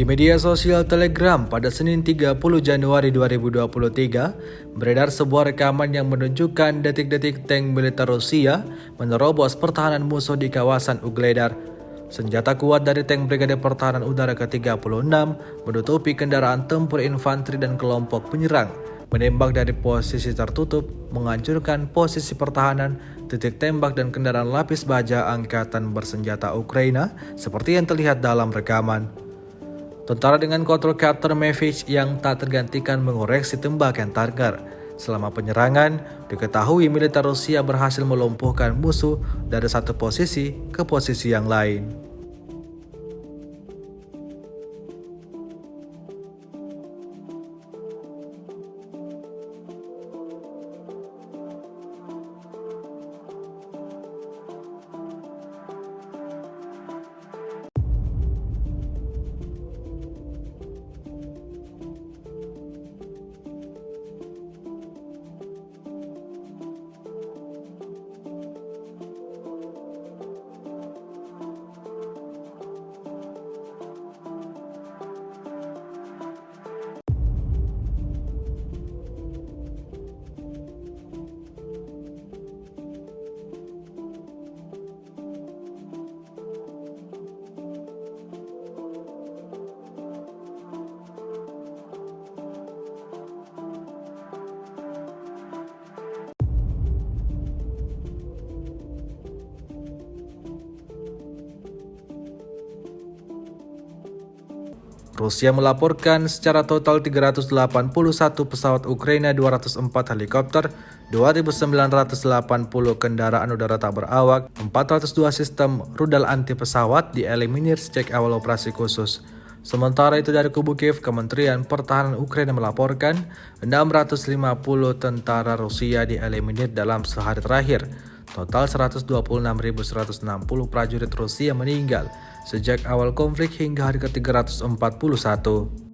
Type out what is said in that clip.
Di media sosial Telegram pada Senin 30 Januari 2023, beredar sebuah rekaman yang menunjukkan detik-detik tank militer Rusia menerobos pertahanan musuh di kawasan Ugledar. Senjata kuat dari tank Brigade Pertahanan Udara ke-36 menutupi kendaraan tempur infanteri dan kelompok penyerang, menembak dari posisi tertutup, menghancurkan posisi pertahanan, titik tembak dan kendaraan lapis baja angkatan bersenjata Ukraina seperti yang terlihat dalam rekaman. Tentara dengan kontrol Kapten Mavich yang tak tergantikan mengoreksi tembakan target. Selama penyerangan, diketahui militer Rusia berhasil melumpuhkan musuh dari satu posisi ke posisi yang lain. Rusia melaporkan secara total 381 pesawat Ukraina, 204 helikopter, 2.980 kendaraan udara tak berawak, 402 sistem rudal anti pesawat dieliminir sejak awal operasi khusus. Sementara itu dari kubu Kiev, Kementerian Pertahanan Ukraina melaporkan 650 tentara Rusia dieliminir dalam sehari terakhir. Total 126.160 prajurit Rusia meninggal sejak awal konflik hingga hari ke-341.